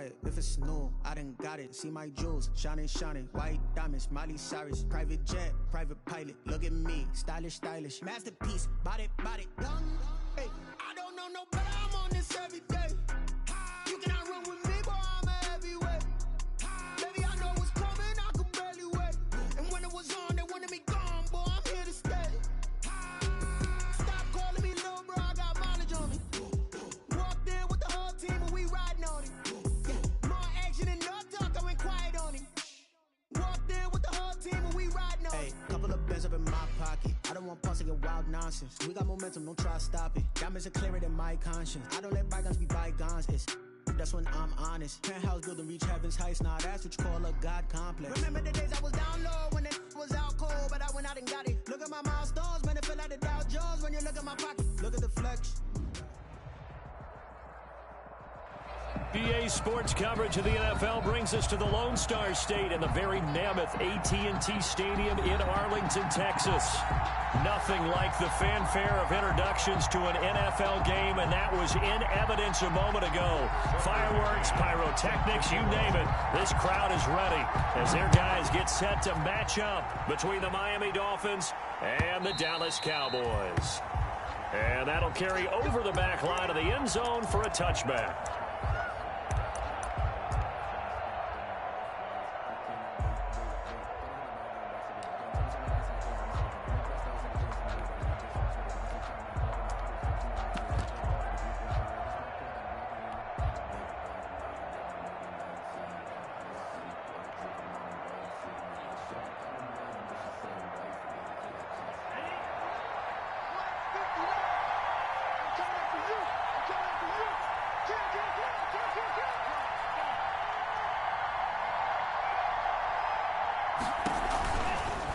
it. If it's new, I done got it. See my jewels, shining, shining. White diamonds, Miley Cyrus. Private jet, private pilot. Look at me, stylish, stylish. Masterpiece, body, body. Hey, I don't know no better. I'm on this every day. You cannot run with me, boy. I'm a heavyweight. Baby, I know what's coming. I could barely wait. And when it was on, they wanted me gone, boy. I'm here to stay. Stop calling me little bro. I got mileage on me. Walked in with the whole team and we riding on it. Yeah, more action and no talk. I went quiet on him. Walked in with the whole team and we riding on it. Hey, couple of bands up in my pocket. I don't want pause to get wild nonsense. We got momentum, don't try to stop it. Diamonds are clearer than my conscience. I don't let bygones be bygones. That's when I'm honest. Penthouse building, reach heaven's heights. Nah, that's what you call a God complex. Remember the days I was down low when it was out cold, but I went out and got it. Look at my milestones, man, it feel like the Dow Jones when you look at my pocket. Look at the flex. EA Sports coverage of the NFL brings us to the Lone Star State and the very mammoth AT&T Stadium in Arlington, Texas. Nothing like the fanfare of introductions to an NFL game, and that was in evidence a moment ago. Fireworks, pyrotechnics, you name it. This crowd is ready as their guys get set to match up between the Miami Dolphins and the Dallas Cowboys. And that'll carry over the back line of the end zone for a touchback.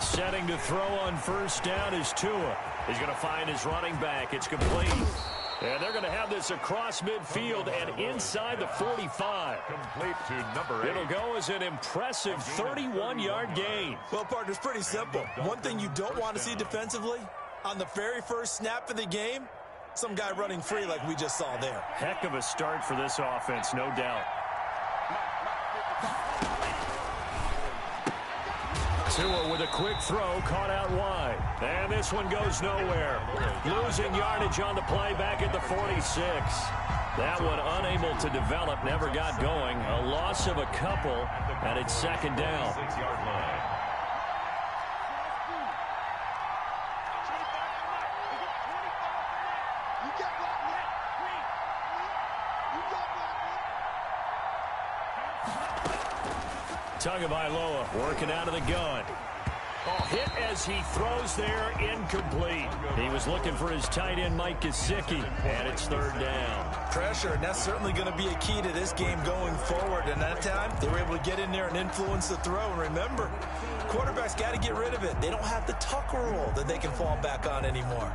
Setting to throw on first down is Tua. He's going to find his running back. It's complete. And they're going to have this across midfield and inside the 45. Complete to number 8. It'll go as an impressive 31-yard gain. Well, partner, it's pretty simple. One thing you don't want to see defensively, on the very first snap of the game, some guy running free like we just saw there. Heck of a start for this offense, no doubt. Tua with a quick throw, caught out wide. And this one goes nowhere. Losing yardage on the play back at the 46. That one unable to develop, never got going. A loss of a couple, and it's second down. 6-yard line. Tagovailoa working out of the gun. Oh, hit as he throws there, incomplete. He was looking for his tight end, Mike Gesicki, and it's third down. Pressure, and that's certainly going to be a key to this game going forward. And that time, they were able to get in there and influence the throw. And remember, quarterbacks got to get rid of it. They don't have the tucker roll that they can fall back on anymore.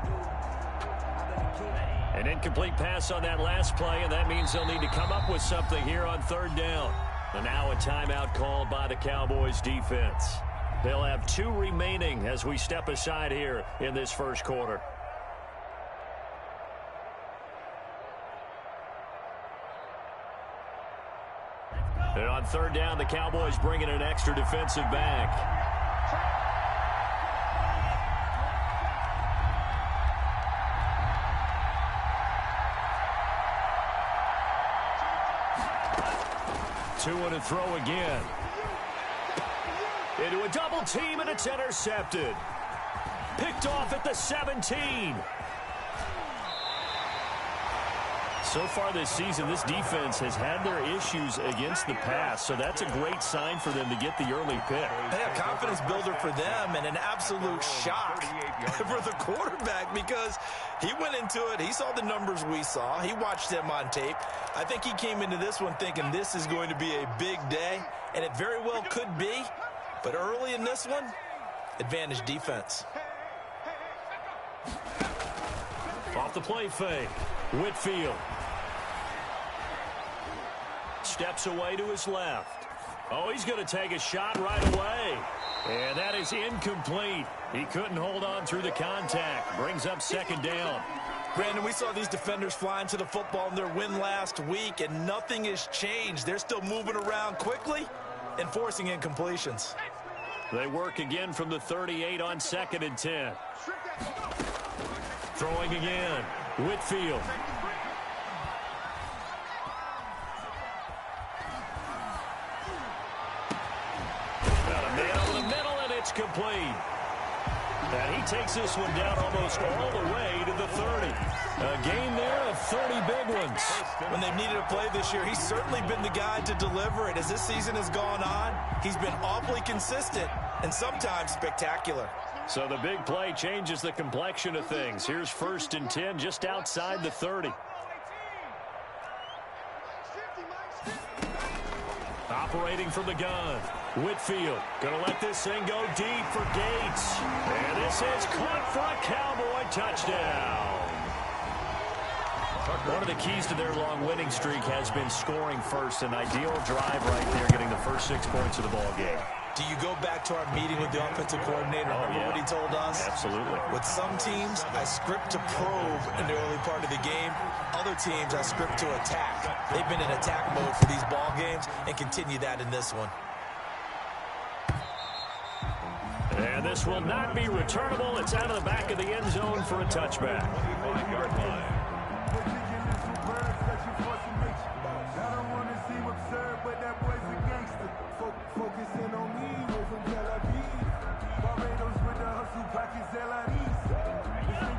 An incomplete pass on that last play, and that means they'll need to come up with something here on third down. And now a timeout called by the Cowboys defense. They'll have 2 remaining as we step aside here in this first quarter. And on third down, the Cowboys bring in an extra defensive back. Tua to throw again. Into a double team, and it's intercepted. Picked off at the 17. So far this season, this defense has had their issues against the pass, so that's a great sign for them to get the early pick. Hey, a confidence builder for them and an absolute shock for the quarterback because he went into it. He saw the numbers we saw. He watched them on tape. I think he came into this one thinking this is going to be a big day, and it very well could be. But early in this one, advantage defense. Off the play fake, Whitfield. Steps away to his left. Oh, he's going to take a shot right away. And that is incomplete. He couldn't hold on through the contact. Brings up second down. Brandon, we saw these defenders flying to the football in their win last week, and nothing has changed. They're still moving around quickly and forcing incompletions. They work again from the 38 on 2nd and 10. Throwing again. Whitfield. Got a man over the middle, and it's complete. And he takes this one down almost all the way to the 30. A game there of 30 big ones. When they've needed a play this year, he's certainly been the guy to deliver it. As this season has gone on, he's been awfully consistent and sometimes spectacular. So the big play changes the complexion of things. Here's 1st and 10 just outside the 30. Operating from the gun. Whitfield going to let this thing go deep for Gates. And this is caught for a Cowboy touchdown. One of the keys to their long winning streak has been scoring first. An ideal drive right there, getting the first 6 points of the ball game. Do you go back to our meeting with the offensive coordinator? Remember what he told us? Absolutely. With some teams, I script to probe in the early part of the game. Other teams, I script to attack. They've been in attack mode for these ball games and continue that in this one. And this will not be returnable. It's out of the back of the end zone for a touchback. 25-yard line.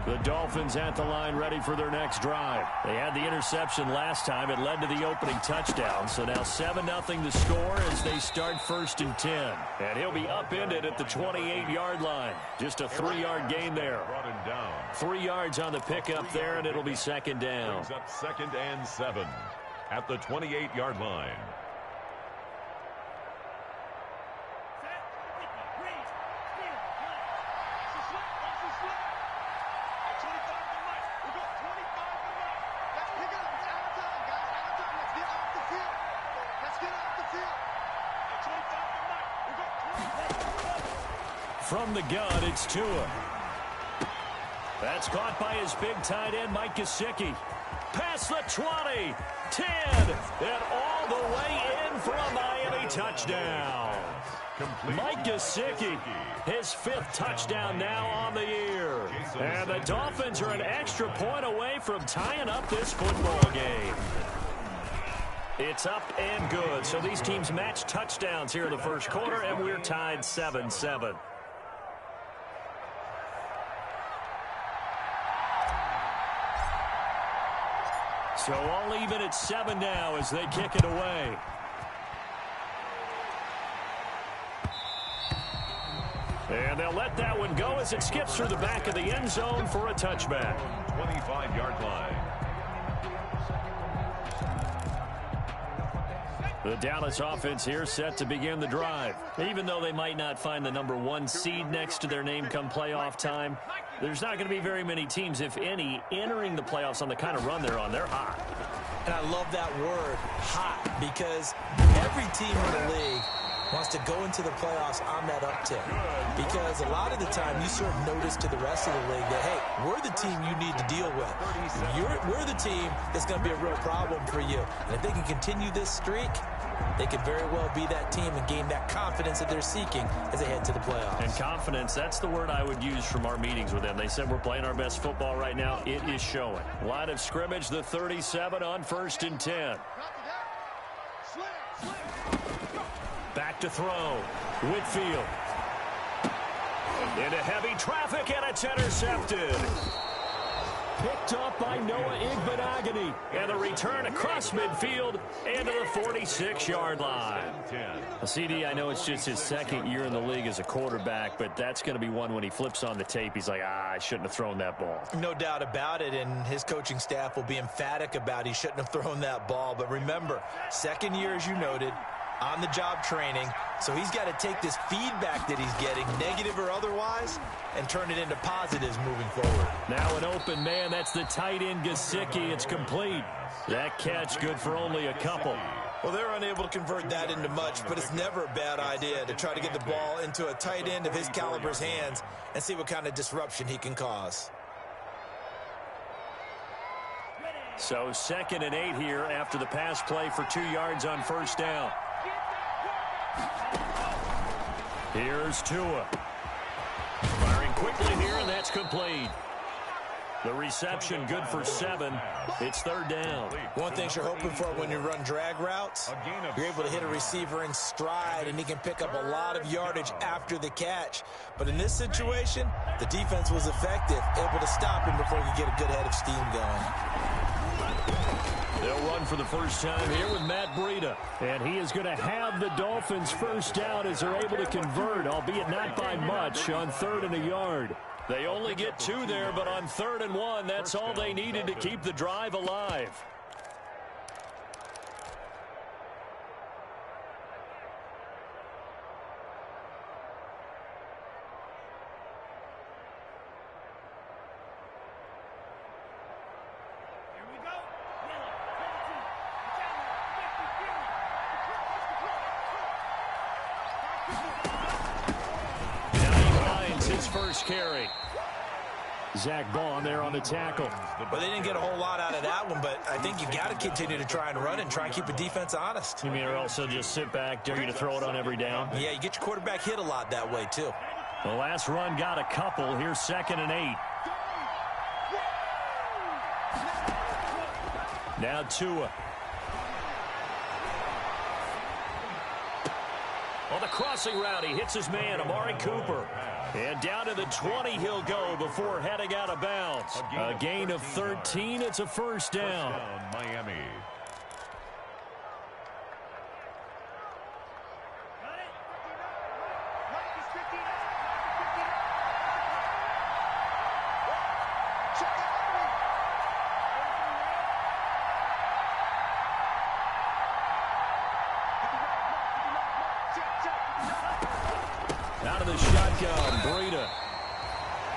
The Dolphins at the line ready for their next drive. They had the interception last time. It led to the opening touchdown. So now 7-0 the score as they start 1st and 10. And he'll be upended at the 28-yard line. Just a 3-yard gain there. 3 yards on the pickup there, and it'll be 2nd down. Brings up 2nd and 7 at the 28-yard line. From the gun, it's Tua. That's caught by his big tight end, Mike Gesicki. Past the 20, 10, and all the way in for a Miami touchdown. Mike Gesicki, his 5th touchdown now on the year. And the Dolphins are an extra point away from tying up this football game. It's up and good. So these teams match touchdowns here in the first quarter, and we're tied 7-7. So all even at 7 now as they kick it away. And they'll let that one go as it skips through the back of the end zone for a touchback. 25-yard line. The Dallas offense here set to begin the drive. Even though they might not find the #1 seed next to their name come playoff time, there's not going to be very many teams, if any, entering the playoffs on the kind of run they're on. They're hot. And I love that word, hot, because every team in the league wants to go into the playoffs on that uptick. Because a lot of the time you serve notice to the rest of the league that, hey, we're the team you need to deal with. We're the team that's going to be a real problem for you. And if they can continue this streak, they could very well be that team and gain that confidence that they're seeking as they head to the playoffs. And confidence, that's the word I would use from our meetings with them. They said we're playing our best football right now. It is showing. Line of scrimmage, the 37 on 1st and 10. Back to throw. Whitfield. Into heavy traffic, and it's intercepted. Picked up by Noah Igbenogany. And the return across midfield into the 46-yard line. CD, I know it's just his 2nd year in the league as a quarterback, but that's going to be one when he flips on the tape. He's like, I shouldn't have thrown that ball. No doubt about it, and his coaching staff will be emphatic about he shouldn't have thrown that ball. But remember, 2nd year, as you noted, on-the-job training. So he's got to take this feedback that he's getting, negative or otherwise, and turn it into positives moving forward. Now an open man. That's the tight end, Gesicki. It's complete. That catch good for only a couple. Well, they're unable to convert that into much, but it's never a bad idea to try to get the ball into a tight end of his caliber's hands and see what kind of disruption he can cause. So 2nd and 8 here after the pass play for 2 yards on first down. Here's Tua. Firing quickly here, and that's complete. The reception good for 7. It's 3rd down. One thing you're hoping for when you run drag routes, you're able to hit a receiver in stride, and he can pick up a lot of yardage after the catch. But in this situation, the defense was effective, able to stop him before he could get a good head of steam going. They'll run for the first time here with Matt Breida. And he is going to have the Dolphins first down as they're able to convert, albeit not by much, on 3rd and a yard. They only get 2 there, but on 3rd and 1, that's all they needed to keep the drive alive. First carry. Zach Baun there on the tackle. Well, they didn't get a whole lot out of that one, but I think you've got to continue to try and run and try and keep the defense honest. You mean or also just sit back, dare you to throw it on every down? Yeah, you get your quarterback hit a lot that way, too. The last run got a couple. Here's 2nd and 8. Now Tua. On the crossing route, he hits his man, Amari Cooper. And down to the 20 he'll go before heading out of bounds. A gain of 13. It's a first down. Miami. Out of the shotgun, Breida.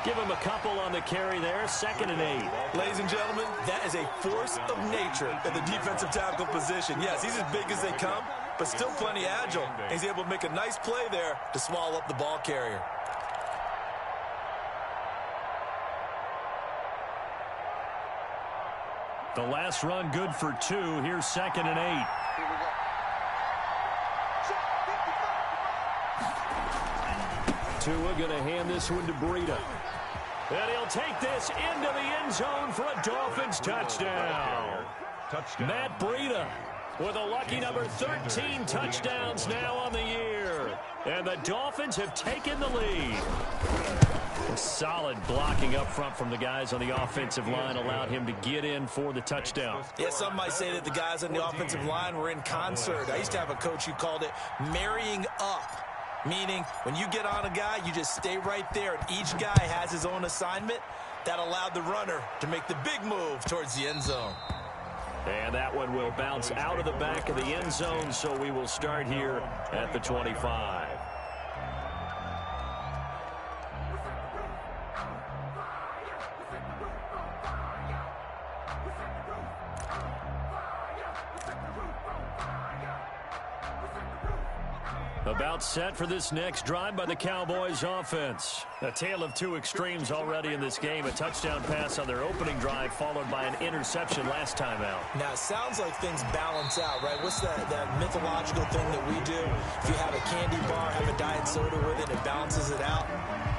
Give him a couple on the carry there, 2nd and 8. Ladies and gentlemen, that is a force of nature at the defensive tackle position. Yes, he's as big as they come, but still plenty agile. He's able to make a nice play there to swallow up the ball carrier. The last run good for 2. Here's 2nd and 8. Tua going to hand this one to Breida. And he'll take this into the end zone for a Dolphins touchdown. Matt Breida with a lucky number 13 touchdowns now on the year. And the Dolphins have taken the lead. Solid blocking up front from the guys on the offensive line allowed him to get in for the touchdown. Yeah, some might say that the guys on the offensive line were in concert. I used to have a coach who called it marrying up. Meaning, when you get on a guy, you just stay right there, and each guy has his own assignment. That allowed the runner to make the big move towards the end zone. And that one will bounce out of the back of the end zone, so we will start here at the 25. About set for this next drive by the Cowboys offense. A tale of 2 extremes already in this game. A touchdown pass on their opening drive followed by an interception last time out. Now, it sounds like things balance out, right? What's that mythological thing that we do? If you have a candy bar, have a diet soda with it, it balances it out.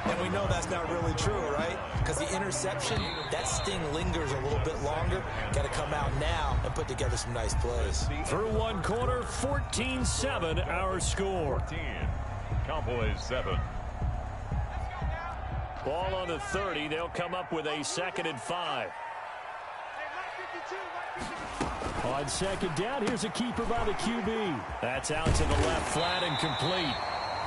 And we know that's not really true, right? Because the interception, that sting lingers a little bit longer. Got to come out now and put together some nice plays. Through one quarter, 14-7 our score. Cowboys 7. Ball on the 30. They'll come up with a 2nd and 5. On 2nd down, here's a keeper by the QB. That's out to the left, flat and complete.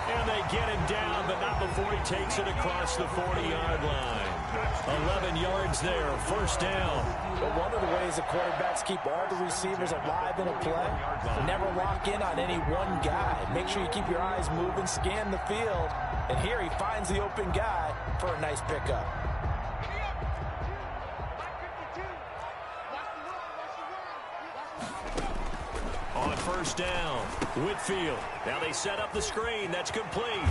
And they get him down, but not before he takes it across the 40-yard line. 11 yards there, first down. But one of the ways the quarterbacks keep all the receivers alive in a play, never lock in on any one guy. Make sure you keep your eyes moving, scan the field. And here he finds the open guy for a nice pickup. On first down, Whitfield. Now they set up the screen. That's complete.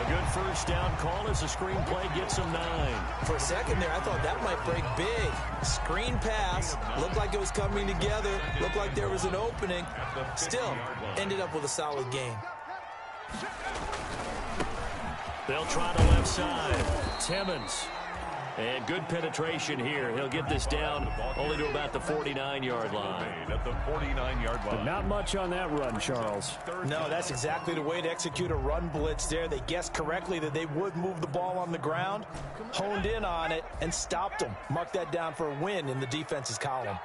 A good first down call as the screen play gets him 9. For a second there, I thought that might break big. Screen pass. Looked like it was coming together. Looked like there was an opening. Still, ended up with a solid gain. They'll try the left side. Timmons. And good penetration here. He'll get this down only to about the 49-yard line. At the 49-yard line. But not much on that run, Charles. No, that's exactly the way to execute a run blitz there. They guessed correctly that they would move the ball on the ground, honed in on it, and stopped them. Mark that down for a win in the defense's column.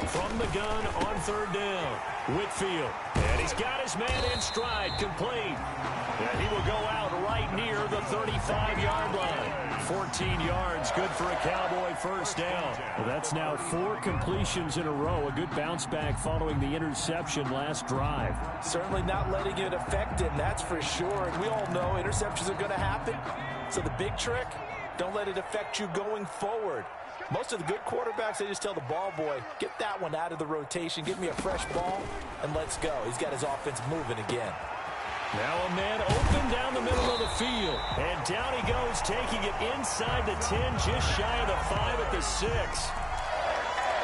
From the gun on third down, Whitfield. And he's got his man in stride, complete. And he will go out right near the 35-yard line. 14 yards, good for a Cowboy first down. Well, that's now 4 completions in a row. A good bounce back following the interception last drive. Certainly not letting it affect him, that's for sure. And we all know interceptions are going to happen. So the big trick, don't let it affect you going forward. Most of the good quarterbacks, they just tell the ball boy, get that one out of the rotation, give me a fresh ball, and let's go. He's got his offense moving again. Now a man open down the middle of the field. And down he goes, taking it inside the 10, just shy of the 5 at the 6.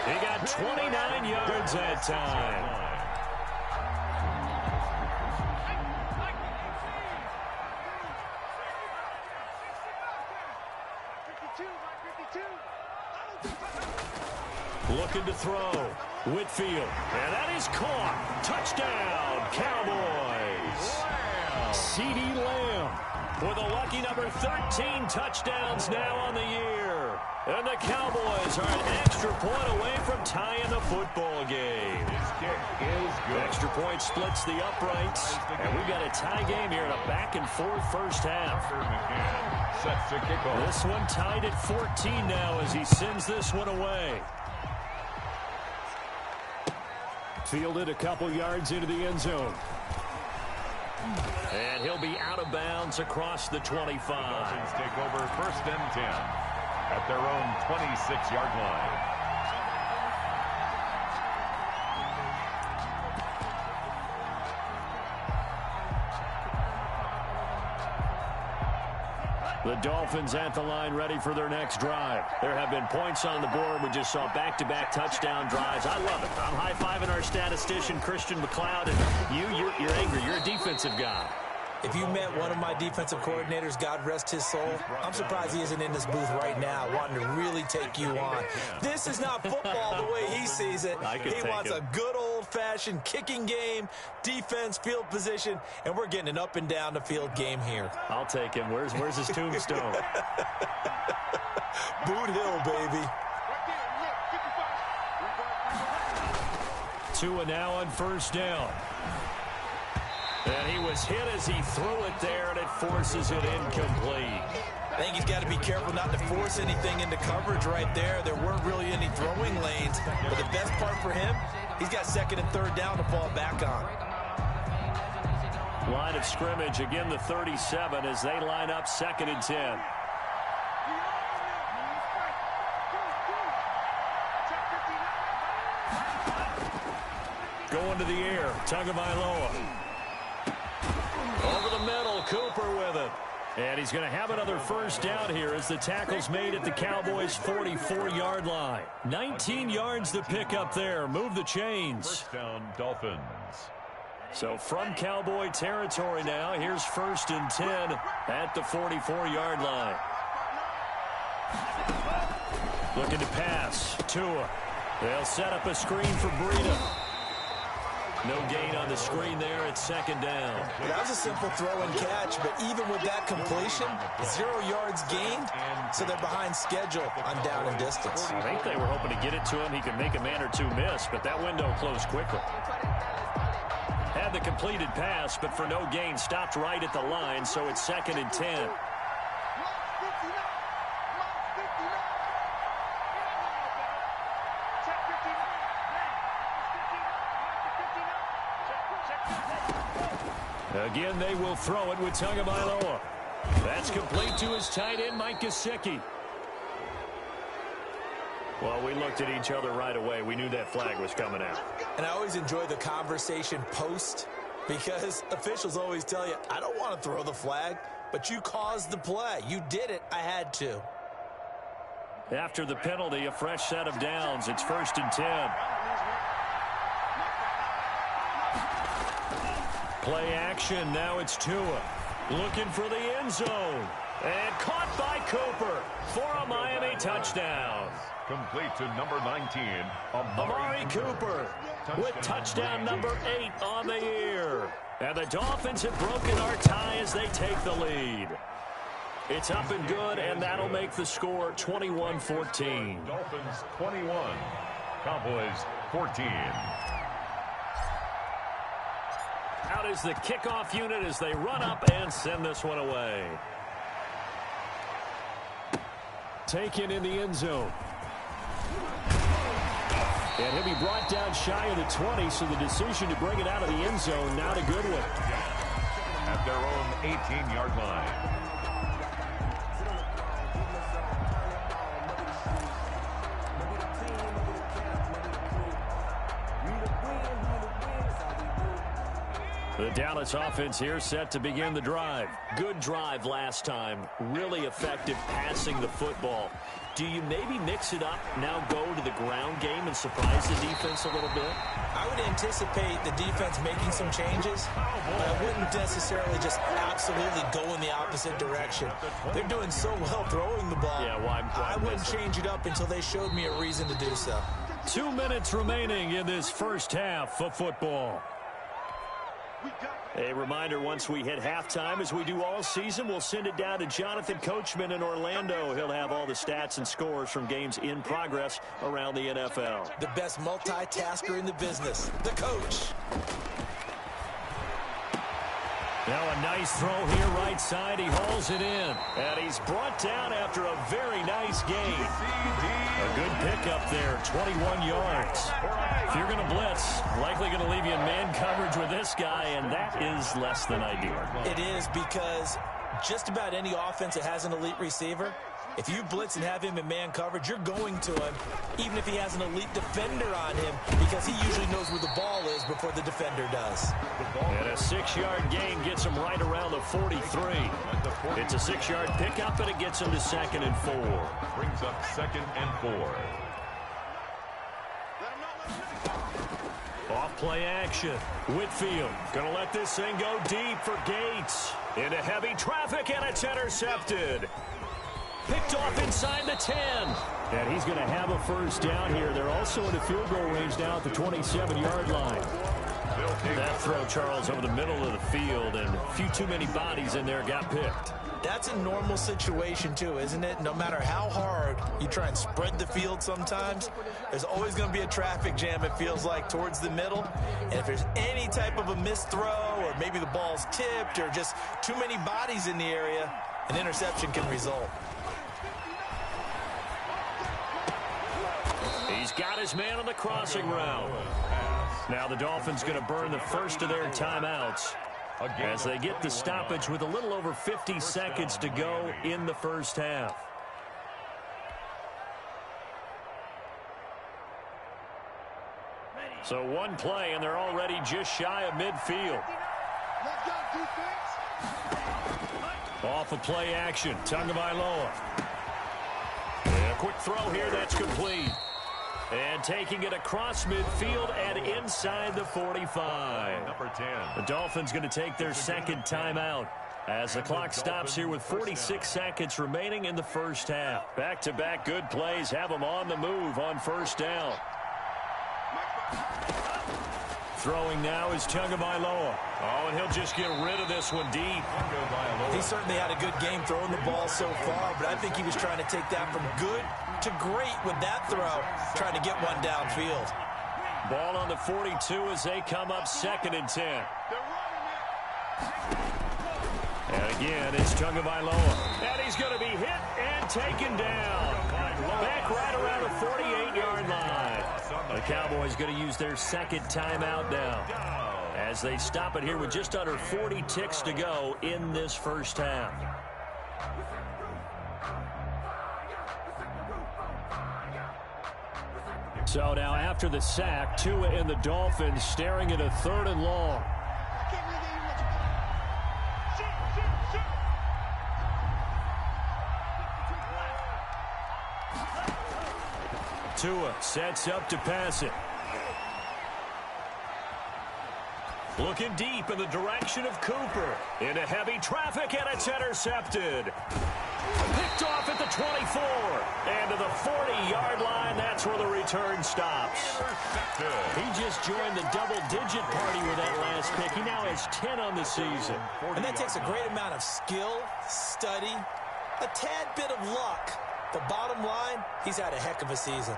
He got 29 yards that time. Looking to throw. Whitfield. And that is caught. Touchdown, Cowboys. C.D. Lamb with a lucky number 13 touchdowns now on the year. And the Cowboys are an extra point away from tying the football game. His kick is good. Extra point splits the uprights. And we've got a tie game here in a back-and-forth first half. Sets the kickoff. This one tied at 14 now as he sends this one away. Fielded a couple yards into the end zone. And he'll be out of bounds across the 25. The Dolphins take over first and 10 at their own 26-yard line. The Dolphins at the line ready for their next drive. There have been points on the board. We just saw back-to-back touchdown drives. I love it. I'm high-fiving our statistician, Christian McLeod, and you're angry. You're a defensive guy. If you met one of my defensive coordinators, God rest his soul, I'm surprised he isn't in this booth right now wanting to really take you on. This is not football the way he sees it. He wants a good old-fashioned kicking game, defense, field position, and we're getting an up-and-down-the-field game here. I'll take him. Where's his tombstone? Boot Hill, baby. Tua now on first down. And he was hit as he threw it there, and it forces it incomplete. I think he's got to be careful not to force anything into coverage right there. There weren't really any throwing lanes. But the best part for him, he's got second and third down to fall back on. Line of scrimmage, again the 37 as they line up second and 10. Going to the air, Tagovailoa. Over the middle, Cooper with it. And he's going to have another first down here as the tackle's made at the Cowboys' 44-yard line. 19 yards to pick up there. Move the chains. First down, Dolphins. So from Cowboy territory now, here's first and 10 at the 44-yard line. Looking to pass. Tua. They'll set up a screen for Breida. No gain on the screen there at second down. That was a simple throw and catch, but even with that completion, 0 yards gained, so they're behind schedule on down and distance. I think they were hoping to get it to him. He could make a man or two miss, but that window closed quickly. Had the completed pass, but for no gain, stopped right at the line, so it's second and 10. Again, they will throw it with Tagovailoa. That's complete to his tight end, Mike Gesicki. Well, we looked at each other right away. We knew that flag was coming out. And I always enjoy the conversation post Because officials always tell you, I don't want to throw the flag, but you caused the play. You did it. I had to. After the penalty, a fresh set of downs. It's 1st and 10. Play action. Now it's Tua. Looking for the end zone. And caught by Cooper for a Miami touchdown. Complete to number 19, Amari Cooper with touchdown number 8 on the year. And the Dolphins have broken our tie as they take the lead. It's up and good, and that'll make the score 21-14. Dolphins 21, Cowboys 14. Out is the kickoff unit as they run up and send this one away. Taken in the end zone. And he'll be brought down shy of the 20, so the decision to bring it out of the end zone, not a good one. At their own 18-yard line. The Dallas offense here set to begin the drive. Good drive last time. Really effective passing the football. Do you maybe mix it up, now go to the ground game and surprise the defense a little bit? I would anticipate the defense making some changes, but I wouldn't necessarily just absolutely go in the opposite direction. They're doing so well throwing the ball. Yeah, why I wouldn't change it up until they showed me a reason to do so. 2 minutes remaining in this first half of football. A reminder, once we hit halftime, as we do all season, we'll send it down to Jonathan Coachman in Orlando. He'll have all the stats and scores from games in progress around the NFL. The best multitasker in the business, the coach. Now a nice throw here right side. He hauls it in. And he's brought down after a very nice gain. A good pickup there, 21 yards. If you're going to blitz, likely going to leave you in man coverage with this guy, and that is less than ideal. It is, because just about any offense that has an elite receiver, if you blitz and have him in man coverage, you're going to him, even if he has an elite defender on him, because he usually knows where the ball is before the defender does. And a 6-yard gain gets him right around the 43. It's a 6-yard pickup, and it gets him to 2nd and 4. Brings up 2nd and 4. Off play action. Whitfield going to let this thing go deep for Gates. Into heavy traffic, and it's intercepted. Picked off inside the 10. And he's going to have a first down here. They're also in the field goal range now at the 27-yard line. That throw, Charles, over the middle of the field, and a few too many bodies in there got picked. That's a normal situation, too, isn't it? No matter how hard you try and spread the field sometimes, there's always going to be a traffic jam, it feels like, towards the middle. And if there's any type of a missed throw, or maybe the ball's tipped, or just too many bodies in the area, an interception can result. He's got his man on the crossing route. Now the Dolphins going to burn the first of their timeouts as they get the stoppage with a little over 50 seconds to go in the first half. So one play, and they're already just shy of midfield. Off of play action, Tagovailoa. A quick throw here, that's complete. And taking it across midfield and inside the 45. Number 10. The Dolphins going to take their second timeout as the clock stops here with 46 seconds remaining in the first half. Back-to-back good plays have them on the move on first down. Throwing now is Tagovailoa. Oh, and he'll just get rid of this one deep. He certainly had a good game throwing the ball so far, but I think he was trying to take that from good to great with that throw, trying to get one downfield. Ball on the 42 as they come up 2nd and 10. And again, it's Tagovailoa. And he's going to be hit and taken down. Back right around the 48-yard line. The Cowboys going to use their second timeout now as they stop it here with just under 40 ticks to go in this first half. So now after the sack, Tua and the Dolphins staring at a 3rd and long. Tua sets up to pass it. Looking deep in the direction of Cooper. Into heavy traffic, and it's intercepted. Picked off at the 24. And to the 40-yard line, that's where the return stops. He just joined the double-digit party with that last pick. He now has 10 on the season. And that takes a great amount of skill, study, a tad bit of luck. The bottom line, he's had a heck of a season.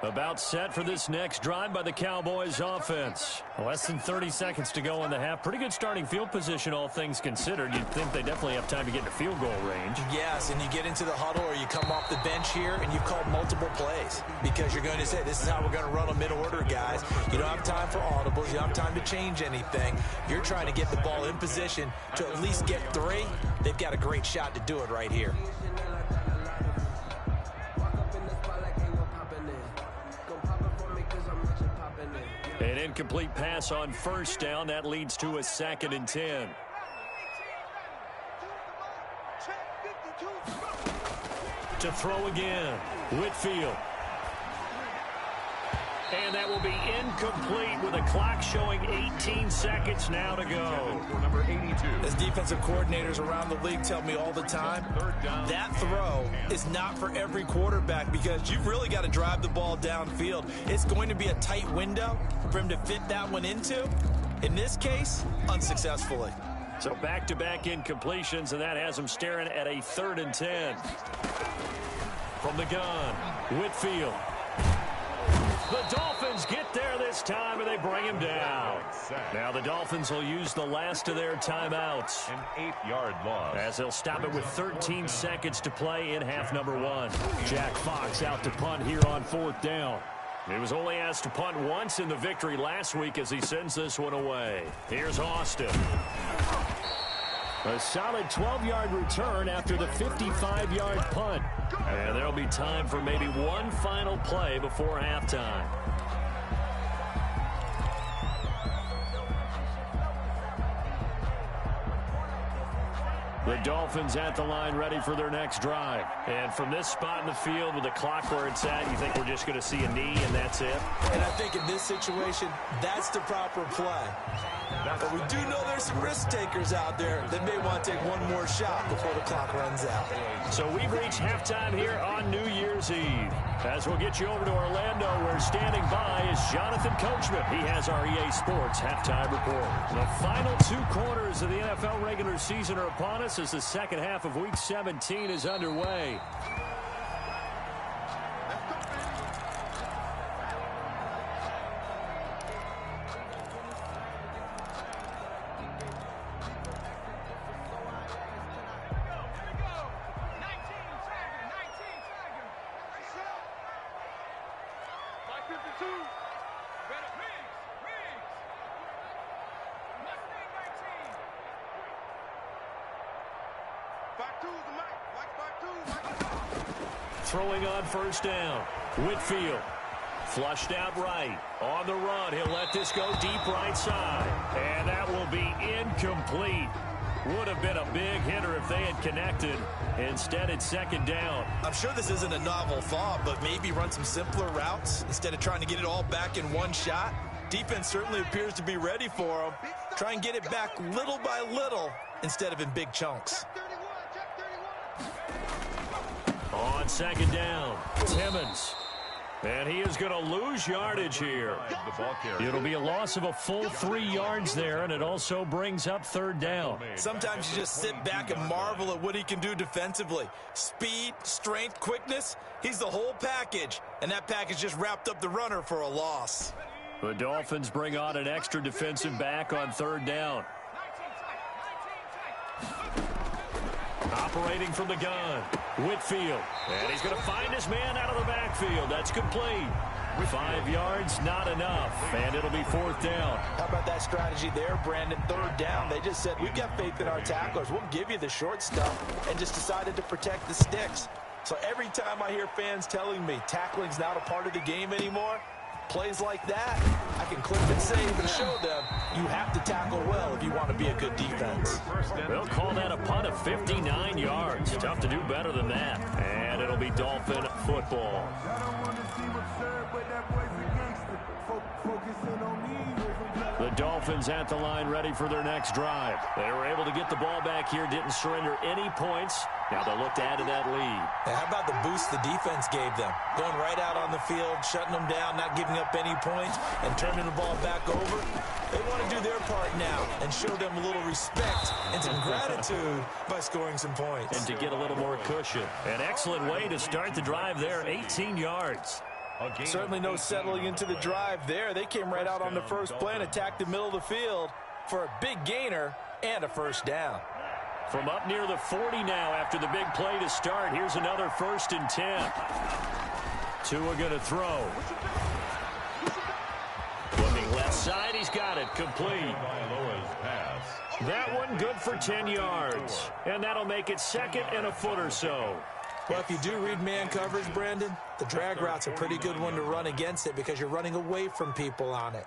About set for this next drive by the Cowboys offense. Less than 30 seconds to go in the half. Pretty good starting field position, all things considered. You'd think they definitely have time to get into field goal range. Yes, and you get into the huddle or you come off the bench here and you've called multiple plays because you're going to say, this is how we're going to run a mid-order, guys. You don't have time for audibles. You don't have time to change anything. You're trying to get the ball in position to at least get 3. They've got a great shot to do it right here. An incomplete pass on first down. That leads to a 2nd and 10. To throw again. Whitfield. And that will be incomplete with a clock showing 18 seconds now to go. Number 82. As defensive coordinators around the league tell me all the time, that throw is not for every quarterback because you've really got to drive the ball downfield. It's going to be a tight window for him to fit that one into. In this case, unsuccessfully. So back-to-back incompletions, and that has him staring at a 3rd and 10. From the gun, Whitfield. The Dolphins get there this time, and they bring him down. Now the Dolphins will use the last of their timeouts. An 8-yard loss. As they'll stop it with 13 seconds to play in half number 1. Jack Fox out to punt here on 4th down. He was only asked to punt once in the victory last week as he sends this one away. Here's Austin. A solid 12-yard return after the 55-yard punt. And there'll be time for maybe one final play before halftime. The Dolphins at the line ready for their next drive. And from this spot in the field with the clock where it's at, you think we're just going to see a knee and that's it? And I think in this situation, that's the proper play. But we do know there's some risk takers out there that may want to take one more shot before the clock runs out. So we've reached halftime here on New Year's Eve. As we'll get you over to Orlando, where standing by is Jonathan Coachman. He has our EA Sports halftime report. The final 2 quarters of the NFL regular season are upon us as the second half of Week 17 is underway. Throwing on first down. Whitfield. Flushed out right. On the run. He'll let this go deep right side. And that will be incomplete. Would have been a big hitter if they had connected. Instead, it's second down. I'm sure this isn't a novel thought, but maybe run some simpler routes instead of trying to get it all back in one shot. Defense certainly appears to be ready for him. Try and get it back little by little instead of in big chunks. On second down, Timmons. And he is going to lose yardage here. It'll be a loss of a full 3 yards there, and it also brings up third down. Sometimes you just sit back and marvel at what he can do defensively. Speed, strength, quickness, he's the whole package. And that package just wrapped up the runner for a loss. The Dolphins bring on an extra defensive back on third down. Operating from the gun, Whitfield. And he's going to find his man out of the backfield. That's complete. 5 yards, not enough. And it'll be fourth down. How about that strategy there, Brandon? Third down. They just said, we've got faith in our tacklers. We'll give you the short stuff, and just decided to protect the sticks. So every time I hear fans telling me tackling's not a part of the game anymore, plays like that, I can clip and save and show them you have to tackle well if you want to be a good defense. They'll call that a punt of 59 yards. Tough to do better than that. And it'll be Dolphin football. The Dolphins at the line ready for their next drive. They were able to get the ball back here, didn't surrender any points. Now they'll look to add to that lead. And how about the boost the defense gave them? Going right out on the field, shutting them down, not giving up any points, and turning the ball back over. They want to do their part now and show them a little respect and some gratitude by scoring some points. And to get a little more cushion. An excellent way to start the drive there, 18 yards. Certainly no settling into the drive there. They came right out on the first play and attacked the middle of the field for a big gainer and a first down. From up near the 40 now after the big play to start. Here's another 1st and 10. Tua going to throw. Looking left side, he's got it. Complete. That one good for 10 yards. And that'll make it 2nd and a foot or so. Well, if you do read man coverage, Brandon, the drag route's a pretty good one to run against it because you're running away from people on it.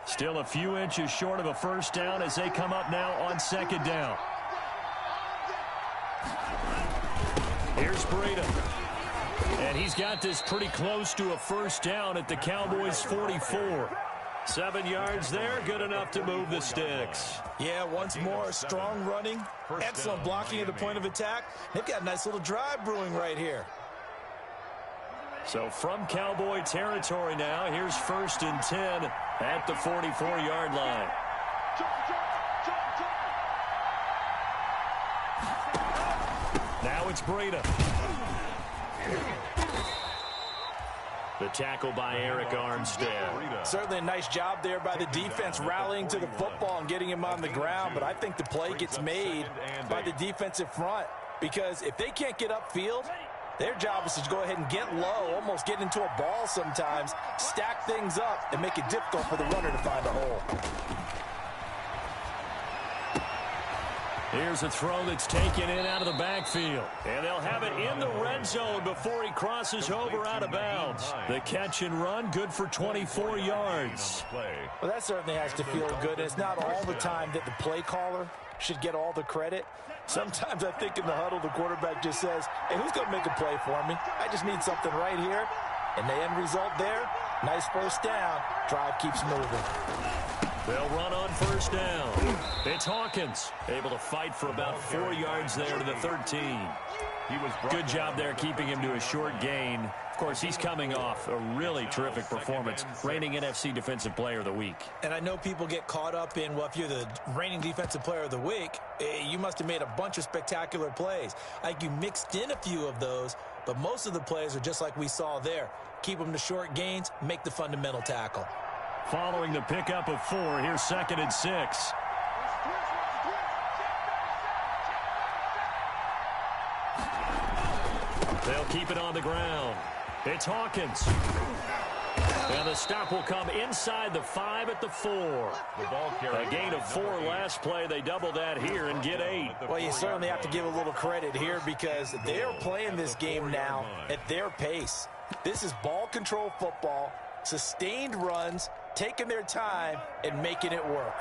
Still a few inches short of a first down as they come up now on 2nd down. Here's Breda. And he's got this pretty close to a first down at the Cowboys' 44. 7 yards there, good enough to move the sticks. Yeah, once more, strong running, excellent blocking at the point of attack. They've got a nice little drive brewing right here. So from Cowboy territory now, here's 1st and 10 at the 44-yard line. Now it's Breda. The tackle by Eric Armstead. Certainly a nice job there by the defense rallying to the football and getting him on the ground, but I think the play gets made by the defensive front because if they can't get upfield, their job is to go ahead and get low, almost get into a ball sometimes, stack things up, and make it difficult for the runner to find a hole. Here's a throw that's taken in out of the backfield. And they'll have it in the red zone before he crosses over out of bounds. The catch and run, good for 24 yards. Well, that certainly has to feel good. It's not all the time that the play caller should get all the credit. Sometimes I think in the huddle, the quarterback just says, hey, who's going to make a play for me? I just need something right here. And the end result there, nice first down. Drive keeps moving. They'll run on first down. It's Hawkins, able to fight for about 4 yards there to the 13. Good job there keeping him to a short gain. Of course, he's coming off a really terrific performance, reigning NFC Defensive Player of the Week. And I know people get caught up in, well, if you're the reigning Defensive Player of the Week, you must have made a bunch of spectacular plays. Like you mixed in a few of those, but most of the plays are just like we saw there. Keep them to short gains, make the fundamental tackle. Following the pickup of 4, here's 2nd and 6. They'll keep it on the ground. It's Hawkins. And the stop will come inside the 5 at the 4. A gain of 4 last play. They double that here and get 8. Well, you certainly have to give a little credit here because they're playing this game now at their pace. This is ball control football, sustained runs, taking their time and making it work.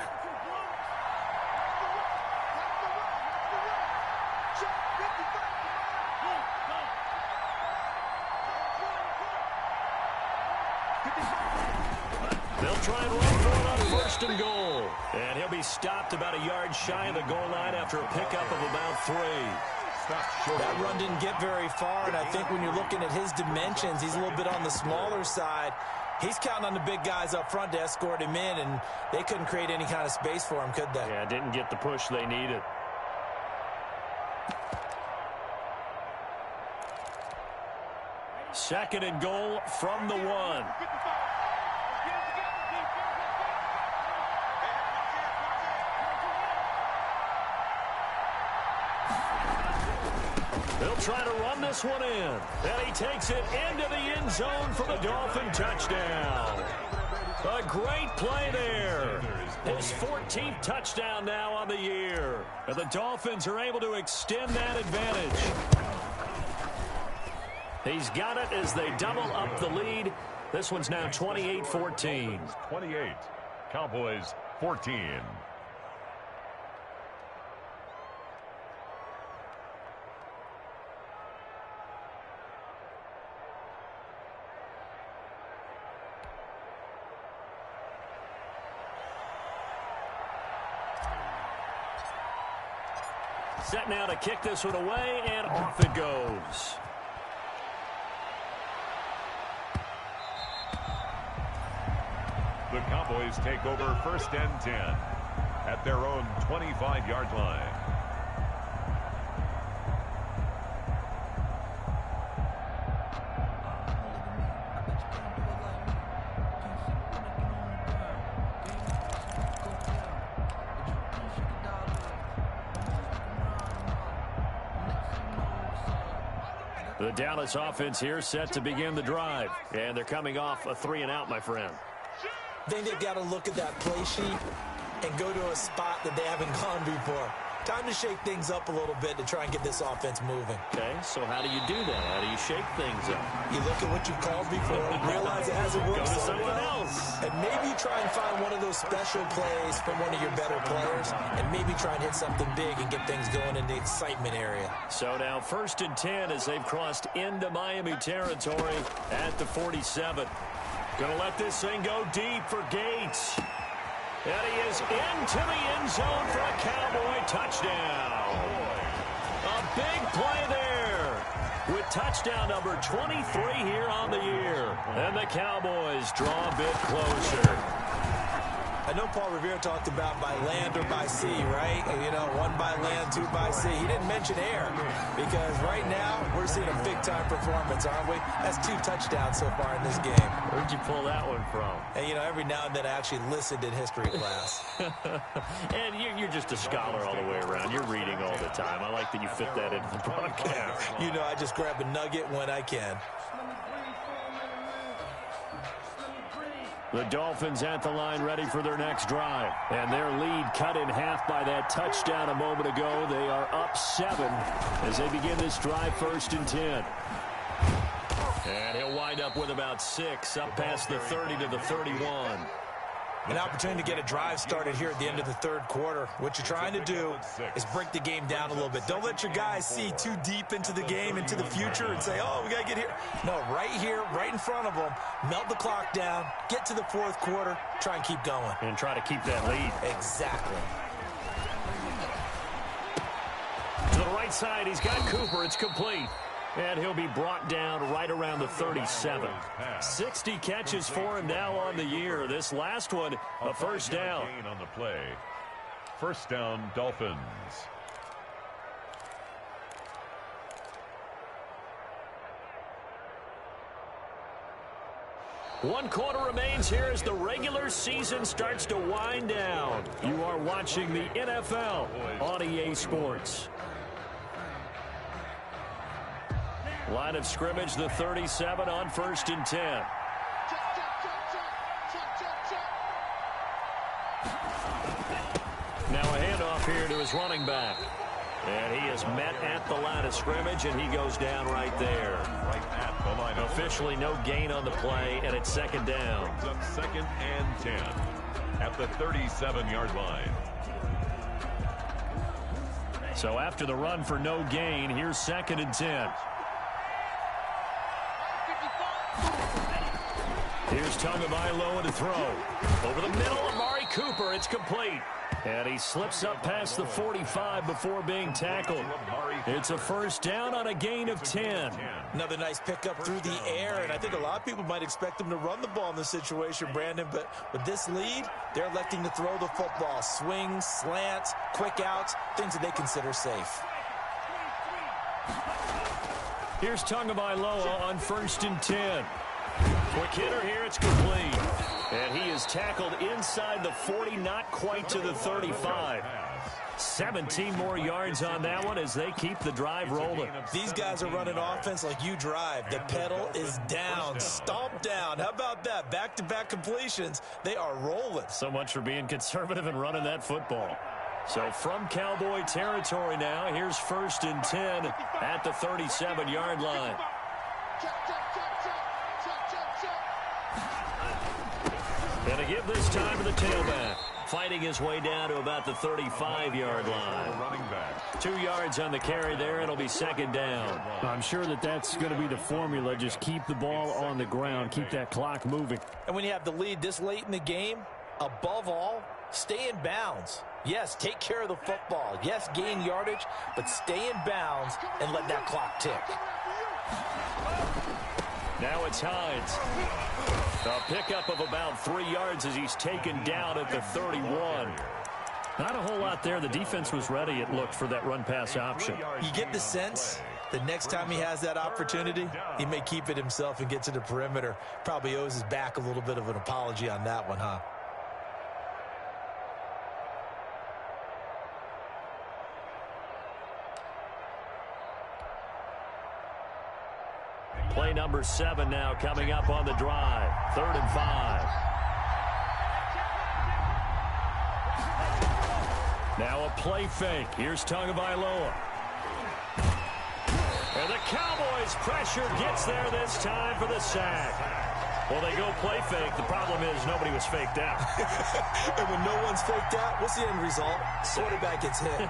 They'll try and run for it on 1st and goal. And he'll be stopped about a yard shy of the goal line after a pickup of about 3. That run didn't get very far, and I think when you're looking at his dimensions, he's a little bit on the smaller side. He's counting on the big guys up front to escort him in, and they couldn't create any kind of space for him, could they? Yeah, didn't get the push they needed. Second and goal from the 1. They'll try to run this one in. And he takes it into the end zone for the Dolphin touchdown. A great play there. His 14th touchdown now on the year. And the Dolphins are able to extend that advantage. He's got it as they double up the lead. This one's now 28-14. 28. Cowboys 14. Set now to kick this one away, and off it goes. The Cowboys take over 1st and 10 at their own 25-yard line. The Dallas offense here set to begin the drive. And they're coming off a 3-and-out, my friend. I think they've got to look at that play sheet and go to a spot that they haven't gone before. Time to shake things up a little bit to try and get this offense moving. Okay, so how do you do that? How do you shake things up? You look at what you've called before, realize it hasn't worked Go to so someone well, else. and maybe try and find one of those special plays from one of your better players, and maybe try and hit something big and get things going in the excitement area. So now 1st and 10 as they've crossed into Miami territory at the 47. Gonna let this thing go deep for Gates. And he is into the end zone for a Cowboy touchdown. A big play there with touchdown number 23 here on the year. And the Cowboys draw a bit closer. I know Paul Revere talked about by land or by sea, right? You know, 1 by land, 2 by sea. He didn't mention air because right now we're seeing a big-time performance, aren't we? That's 2 touchdowns so far in this game. Where'd you pull that one from? And, you know, every now and then I actually listened in history class. And you're just a scholar all the way around. You're reading all the time. I like that you fit that into the broadcast. You know, I just grab a nugget when I can. The Dolphins at the line ready for their next drive. And their lead cut in half by that touchdown a moment ago. They are up 7 as they begin this drive 1st and 10. And he'll wind up with about 6 up past the 30 to the 31. An opportunity to get a drive started here at the end of the 3rd quarter. What you're trying to do is break the game down a little bit. Don't let your guys see too deep into the game, into the future, and say, oh, we got to get here. No, right here, right in front of them, melt the clock down, get to the 4th quarter, try and keep going. And try to keep that lead. Exactly. To the right side, he's got Cooper. It's complete. And he'll be brought down right around the 37. 60 catches for him now on the year. This last one, a 1st down. On the play. 1st down, Dolphins. One quarter remains here as the regular season starts to wind down. You are watching the NFL on EA Sports. Line of scrimmage, the 37 on 1st and 10. Now a handoff here to his running back. And he is met at the line of scrimmage, and he goes down right there. Right at the line. Officially no gain on the play, and it's 2nd down. Brings up 2nd and 10 at the 37-yard line. So after the run for no gain, here's 2nd and 10. Here's Tagovailoa to throw. Over the middle, Amari Cooper. It's complete. And he slips up past the 45 before being tackled. It's a 1st down on a gain of 10. Another nice pickup through the air, and I think a lot of people might expect him to run the ball in this situation, Brandon, but with this lead, they're electing to throw the football. Swings, slants, quick outs, things that they consider safe. Here's Tagovailoa on 1st and 10. Quick hitter here, it's complete. And he is tackled inside the 40, not quite to the 35. 17 more yards on that one as they keep the drive rolling. These guys are running offense like you drive. The pedal is down, stomp down. How about that? Back-to-back completions. They are rolling. So much for being conservative and running that football. So from Cowboy territory now, here's 1st and 10 at the 37-yard line. And to give this time to the tailback. Fighting his way down to about the 35-yard line. Running back. 2 yards on the carry there. It'll be second down. I'm sure that's going to be the formula. Just keep the ball on the ground. Keep that clock moving. And when you have the lead this late in the game, above all, stay in bounds. Yes, take care of the football. Yes, gain yardage, but stay in bounds and let that clock tick. Now it's Hines. A pickup of about 3 yards as he's taken down at the 31. Not a whole lot there. The defense was ready, it looked, for that run-pass option. You get the sense the next time he has that opportunity, he may keep it himself and get to the perimeter. Probably owes his back a little bit of an apology on that one, huh? Play number 7 now coming up on the drive. 3rd and 5. Now a play fake. Here's Tagovailoa. And the Cowboys pressure gets there this time for the sack. Well, they go play fake. The problem is nobody was faked out. And when no one's faked out, what's the end result? Quarterback gets hit.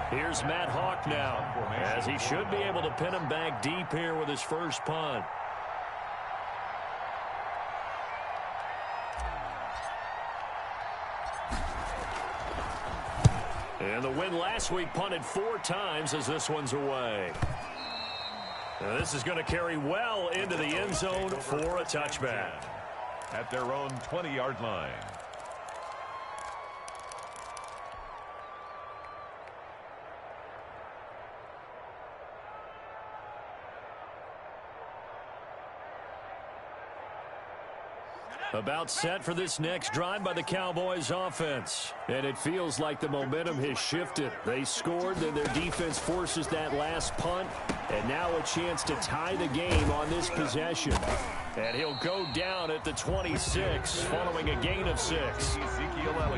Here's Matt Hawk now, as he should be able to pin him back deep here with his first punt. And the win last week punted 4 times as this one's away. Now this is going to carry well into the end zone for a touchback. At their own 20-yard line. About set for this next drive by the Cowboys offense. And it feels like the momentum has shifted. They scored, then their defense forces that last punt. And now a chance to tie the game on this possession. And he'll go down at the 26 following a gain of 6.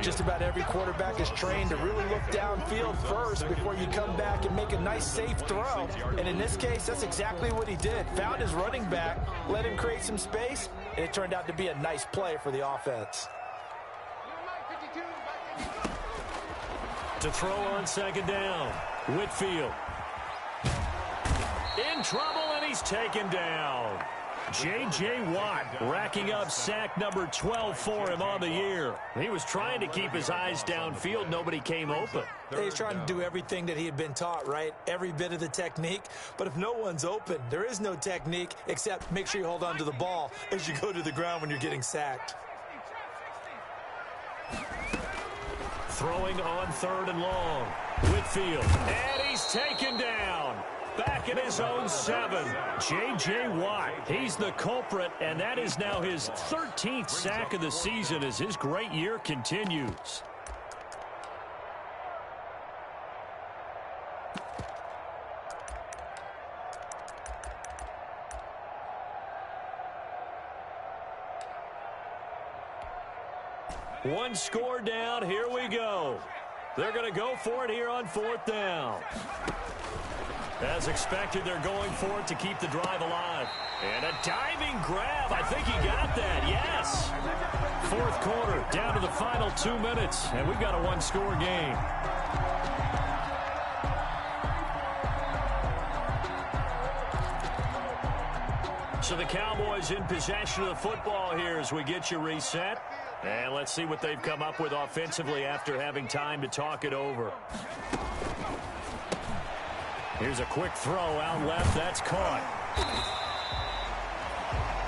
Just about every quarterback is trained to really look downfield first before you come back and make a nice, safe throw. And in this case, that's exactly what he did. Found his running back, let him create some space, and it turned out to be a nice play for the offense. To throw on second down, Whitfield. In trouble, and he's taken down. J.J. Watt racking up sack number 12 for him on the year. He was trying to keep his eyes downfield. Nobody came open. He's trying to do everything that he had been taught, right? Every bit of the technique. But if no one's open, there is no technique except make sure you hold on to the ball as you go to the ground when you're getting sacked. Throwing on 3rd and long. Whitfield. And he's taken down. Back at his own 7. J.J. Watt, he's the culprit, and that is now his 13th sack of the season as his great year continues. One score down, here we go. They're going to go for it here on 4th down. As expected, they're going for it to keep the drive alive. And a diving grab. I think he got that. Yes. 4th quarter, down to the final 2 minutes, and we've got a one-score game. So the Cowboys in possession of the football here as we get you reset. And let's see what they've come up with offensively after having time to talk it over. Here's a quick throw out left. That's caught.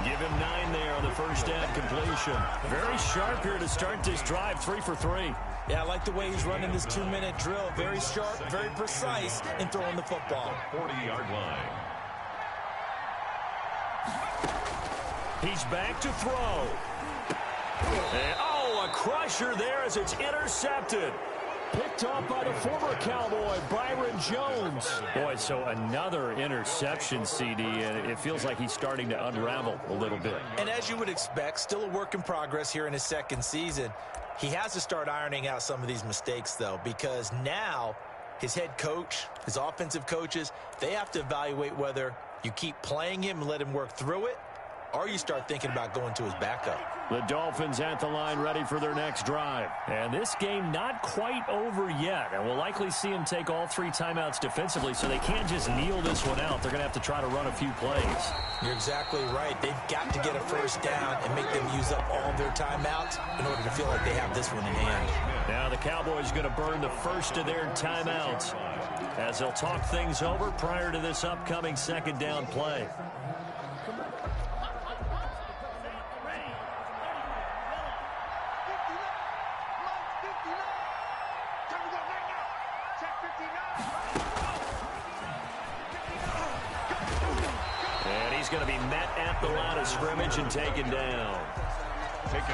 Give him 9 there on the first down completion. Very sharp here to start this drive. 3 for 3. Yeah, I like the way he's running this 2-minute drill. Very sharp, very precise in throwing the football. 40-yard line. He's back to throw. And, oh, a crusher there as it's intercepted. Picked off by the former Cowboy, Byron Jones. Boy, so another interception, CD, and it feels like he's starting to unravel a little bit. And as you would expect, still a work in progress here in his second season. He has to start ironing out some of these mistakes, though, because now his head coach, his offensive coaches, they have to evaluate whether you keep playing him and let him work through it, or you start thinking about going to his backup. The Dolphins at the line ready for their next drive. And this game not quite over yet. And we'll likely see him take all 3 timeouts defensively, so they can't just kneel this one out. They're going to have to try to run a few plays. You're exactly right. They've got to get a first down and make them use up all their timeouts in order to feel like they have this one in hand. Now the Cowboys going to burn the first of their timeouts as they'll talk things over prior to this upcoming second down play. He's going to be met at the line of scrimmage and taken down.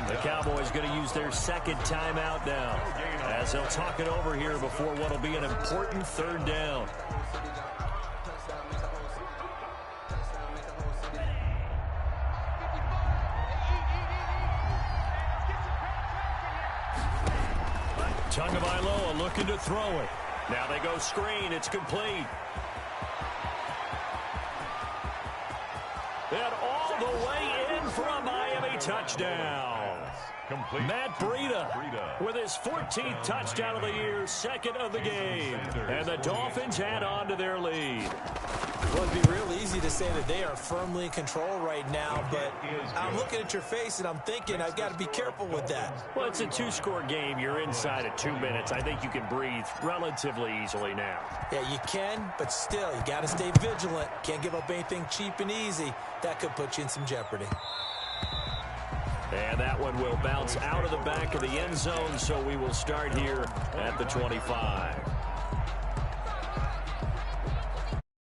The Cowboys going to use their second timeout now as they'll talk it over here before what will be an important third down. Tagovailoa looking to throw it. Now they go screen. It's complete. And all the way in for a Miami touchdown. Complete. Matt Breida with his 14th touchdown of the year, second of the game. And the Dolphins add on to their lead. Well, it'd be real easy to say that they are firmly in control right now, but I'm looking at your face and I'm thinking I've got to be careful with that. Well, it's a 2-score game. You're inside of 2 minutes. I think you can breathe relatively easily now. Yeah, you can, but still, you got to stay vigilant. Can't give up anything cheap and easy. That could put you in some jeopardy. And that one will bounce out of the back of the end zone, so we will start here at the 25.